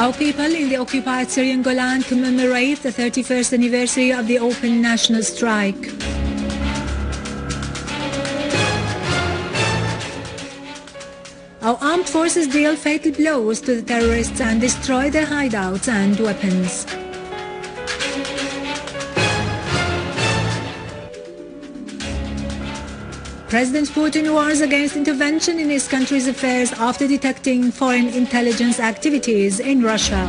Our people in the occupied Syrian Golan commemorate the 31st anniversary of the open national strike. Our armed forces deal fatal blows to the terrorists and destroy their hideouts and weapons. President Putin warns against intervention in his country's affairs after detecting foreign intelligence activities in Russia.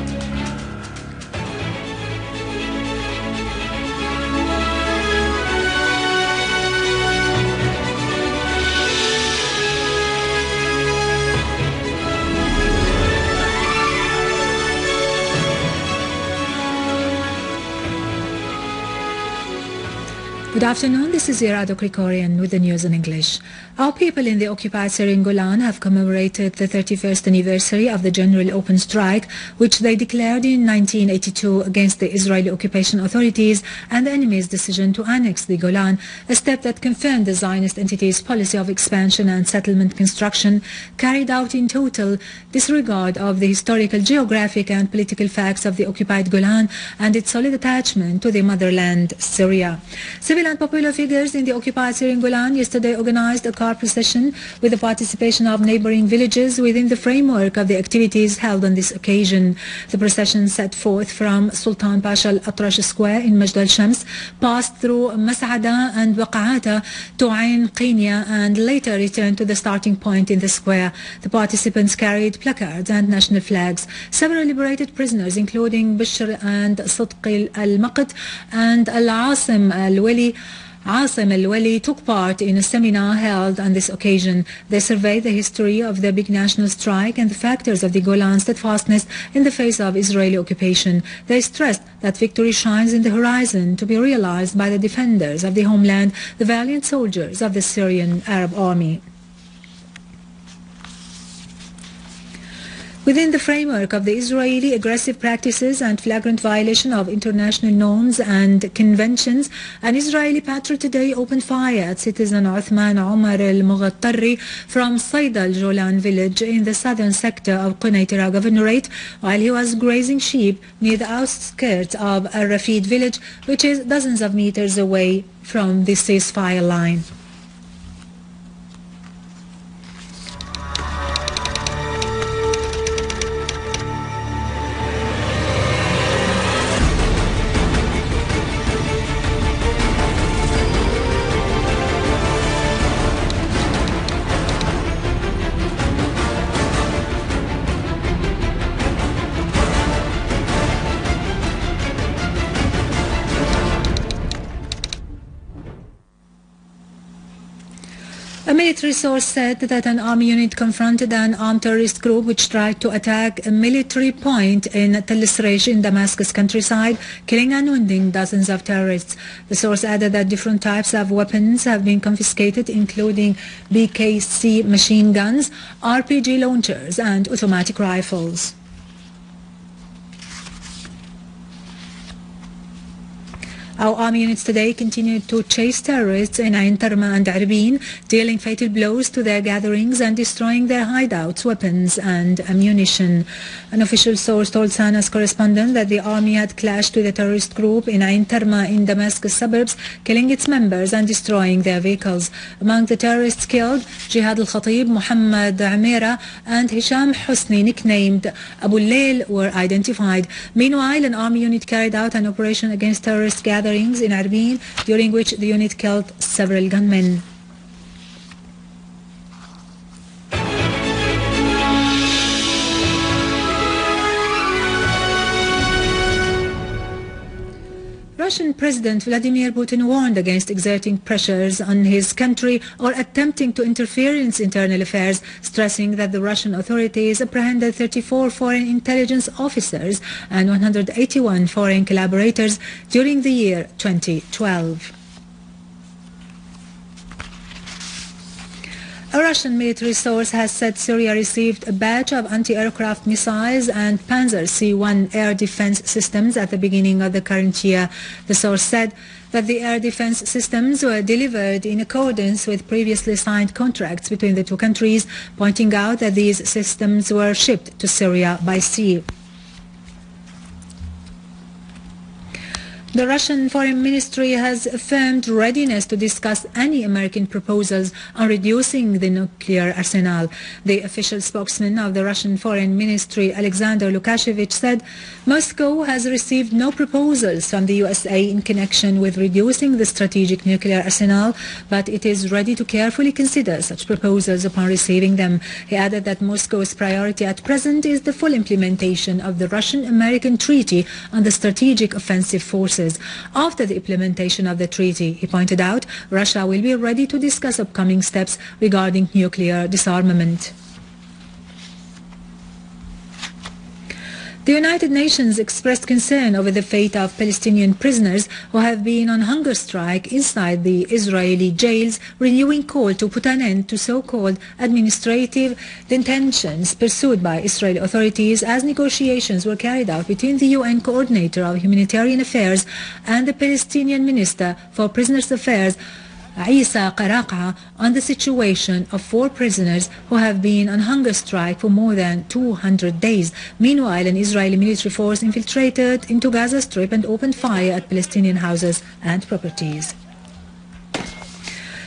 Good afternoon, this is Irado Krikorian with the news in English. Our people in the occupied Syrian Golan have commemorated the 31st anniversary of the general open strike, which they declared in 1982 against the Israeli occupation authorities and the enemy's decision to annex the Golan, a step that confirmed the Zionist entity's policy of expansion and settlement construction, carried out in total disregard of the historical, geographic and political facts of the occupied Golan and its solid attachment to the motherland, Syria. Civil and popular figures in the occupied Syrian Golan yesterday organized a car procession with the participation of neighboring villages within the framework of the activities held on this occasion. The procession set forth from Sultan Pasha al-Atrash Square in Majd al-Shams, passed through Mas'ada and Waqa'ata to Ain Qinya and later returned to the starting point in the square. The participants carried placards and national flags. Several liberated prisoners, including Bishr and Sidq al-Maqt and al-Asim al-Wali, took part in a seminar held on this occasion. They surveyed the history of the big national strike and the factors of the Golan steadfastness in the face of Israeli occupation. They stressed that victory shines in the horizon, to be realized by the defenders of the homeland, the valiant soldiers of the Syrian Armi. Within the framework of the Israeli aggressive practices and flagrant violation of international norms and conventions, an Israeli patrol today opened fire at citizen Uthman Omar al-Mughattari from Saida al-Jolan village in the southern sector of Quneitra Governorate while he was grazing sheep near the outskirts of Al-Rafid village, which is dozens of meters away from the ceasefire line. A military source said that an army unit confronted an armed terrorist group which tried to attack a military point in Televisión in Damascus countryside, killing and wounding dozens of terrorists. The source added that different types of weapons have been confiscated, including BKC machine guns, RPG launchers and automatic rifles. Our army units today continued to chase terrorists in Ain Tarma and Arbin, dealing fatal blows to their gatherings and destroying their hideouts, weapons and ammunition. An official source told Sana's correspondent that the army had clashed with a terrorist group in Ain Tarma in Damascus suburbs, killing its members and destroying their vehicles. Among the terrorists killed, Jihad al-Khatib, Muhammad Amira and Hisham Husni, nicknamed Abu Layl, were identified. Meanwhile, an army unit carried out an operation against terrorist gatherings in Arbin, during which the unit killed several gunmen. Russian President Vladimir Putin warned against exerting pressures on his country or attempting to interfere in its internal affairs, stressing that the Russian authorities apprehended 34 foreign intelligence officers and 181 foreign collaborators during the year 2012. A Russian military source has said Syria received a batch of anti-aircraft missiles and Panzer C-1 air defense systems at the beginning of the current year. The source said that the air defense systems were delivered in accordance with previously signed contracts between the two countries, pointing out that these systems were shipped to Syria by sea. The Russian Foreign Ministry has affirmed readiness to discuss any American proposals on reducing the nuclear arsenal. The official spokesman of the Russian Foreign Ministry, Alexander Lukashevich, said Moscow has received no proposals from the USA in connection with reducing the strategic nuclear arsenal, but it is ready to carefully consider such proposals upon receiving them. He added that Moscow's priority at present is the full implementation of the Russian-American Treaty on the Strategic Offensive Forces. After the implementation of the treaty, he pointed out, Russia will be ready to discuss upcoming steps regarding nuclear disarmament. The United Nations expressed concern over the fate of Palestinian prisoners who have been on hunger strike inside the Israeli jails, renewing call to put an end to so-called administrative detentions pursued by Israeli authorities as negotiations were carried out between the UN Coordinator of Humanitarian Affairs and the Palestinian Minister for Prisoners' Affairs, Isa Qaraqah, on the situation of 4 prisoners who have been on hunger strike for more than 200 days. Meanwhile, an Israeli military force infiltrated into Gaza Strip and opened fire at Palestinian houses and properties.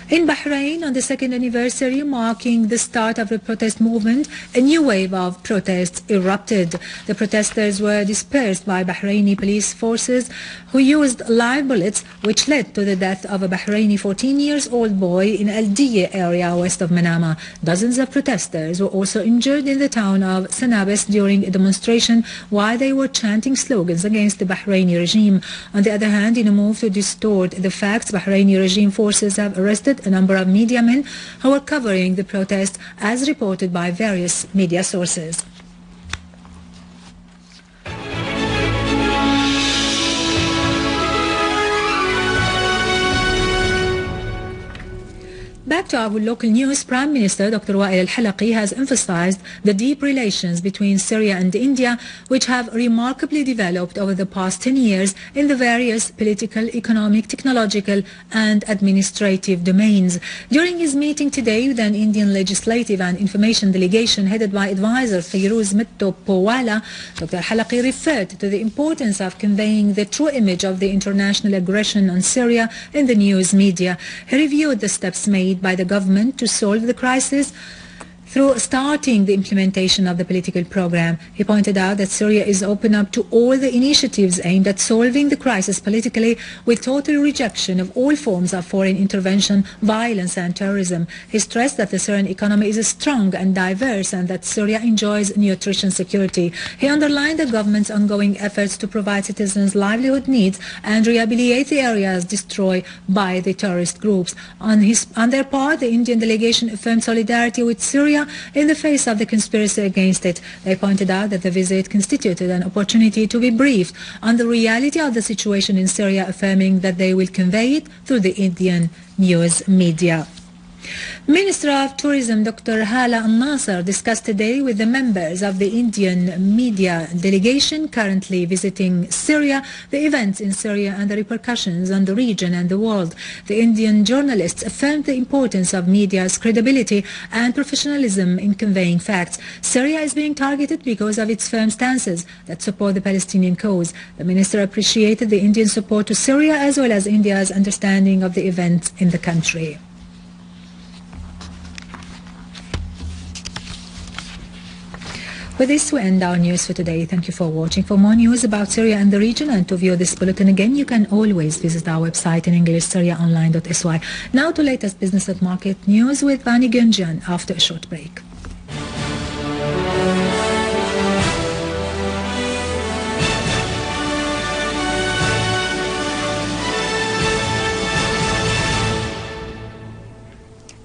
In Bahrain, on the 2nd anniversary marking the start of the protest movement, a new wave of protests erupted. The protesters were dispersed by Bahraini police forces who used live bullets, which led to the death of a Bahraini 14-year-old boy in Al-Diya area west of Manama. Dozens of protesters were also injured in the town of Sanabes during a demonstration while they were chanting slogans against the Bahraini regime. On the other hand, in a move to distort the facts, Bahraini regime forces have arrested a number of media men who were covering the protest, as reported by various media sources. Back to our local news, Prime Minister Dr. Wael al-Halaqi has emphasized the deep relations between Syria and India, which have remarkably developed over the past 10 years in the various political, economic, technological and administrative domains. During his meeting today with an Indian legislative and information delegation headed by advisor Feroz Mitto Powala, Dr. al-Halaqi referred to the importance of conveying the true image of the international aggression on Syria in the news media. He reviewed the steps made by the government to solve the crisis through starting the implementation of the political program. He pointed out that Syria is open up to all the initiatives aimed at solving the crisis politically, with total rejection of all forms of foreign intervention, violence and terrorism. He stressed that the Syrian economy is strong and diverse and that Syria enjoys nutrition security. He underlined the government's ongoing efforts to provide citizens livelihood needs and rehabilitate the areas destroyed by the terrorist groups. On their part, the Indian delegation affirmed solidarity with Syria in the face of the conspiracy against it. They pointed out that the visit constituted an opportunity to be briefed on the reality of the situation in Syria, affirming that they will convey it through the Indian news media. Minister of Tourism Dr. Hala al-Nasser discussed today with the members of the Indian media delegation currently visiting Syria the events in Syria and the repercussions on the region and the world. The Indian journalists affirmed the importance of media's credibility and professionalism in conveying facts. Syria is being targeted because of its firm stances that support the Palestinian cause. The minister appreciated the Indian support to Syria as well as India's understanding of the events in the country. With this, we end our news for today. Thank you for watching. For more news about Syria and the region and to view this bulletin again, you can always visit our website in English, SyriaOnline.sy. Now to latest business and market news with Vani Gunjan after a short break.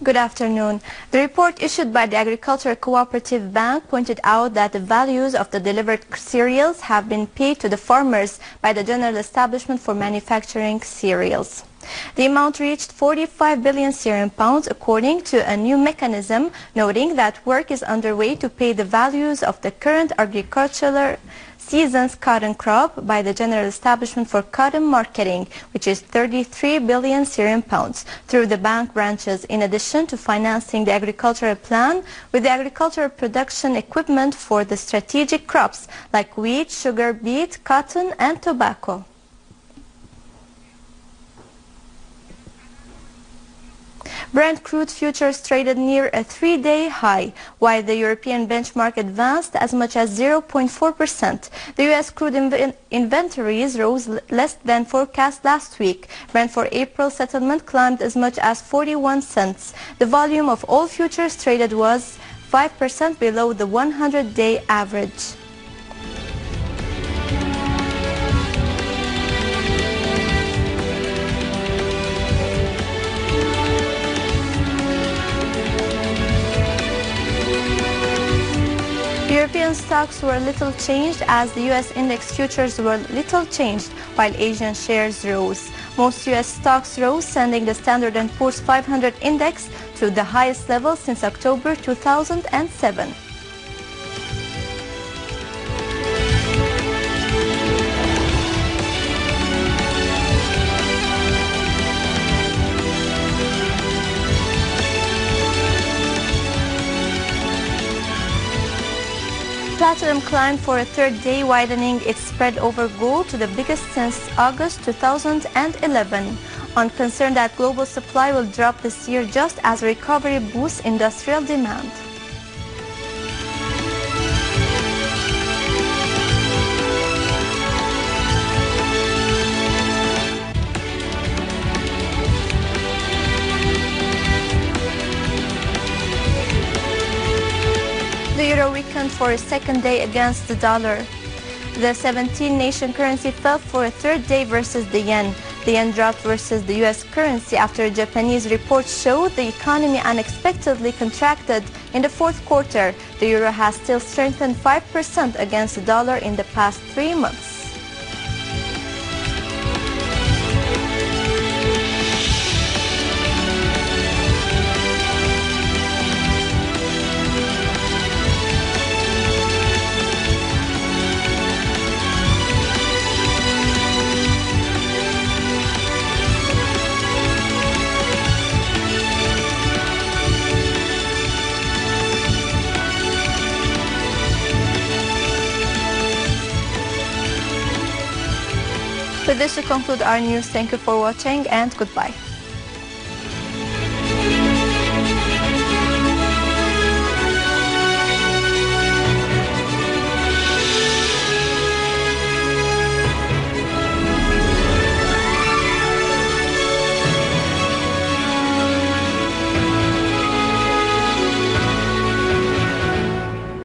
Good afternoon. The report issued by the Agricultural Cooperative Bank pointed out that the values of the delivered cereals have been paid to the farmers by the General Establishment for Manufacturing Cereals. The amount reached 45 billion Syrian pounds according to a new mechanism, noting that work is underway to pay the values of the current agricultural season's cotton crop by the General Establishment for Cotton Marketing, which is 33 billion Syrian pounds, through the bank branches, in addition to financing the agricultural plan with the agricultural production equipment for the strategic crops like wheat, sugar beet, cotton and tobacco. Brent crude futures traded near a 3-day high, while the European benchmark advanced as much as 0.4%. The U.S. crude inventories rose less than forecast last week. Brent for April settlement climbed as much as 41 cents. The volume of all futures traded was 5% below the 100-day average. European stocks were little changed as the U.S. index futures were little changed, while Asian shares rose. Most U.S. stocks rose, sending the Standard & Poor's 500 index to the highest level since October 2007. Platinum climbed for a third day, widening its spread over gold to the biggest since August 2011, on concern that global supply will drop this year just as recovery boosts industrial demand. The euro weakened for a second day against the dollar. The 17-nation currency fell for a third day versus the yen. The yen dropped versus the U.S. currency after a Japanese report showed the economy unexpectedly contracted in the fourth quarter. The euro has still strengthened 5% against the dollar in the past 3 months. With this, we conclude our news. Thank you for watching and goodbye.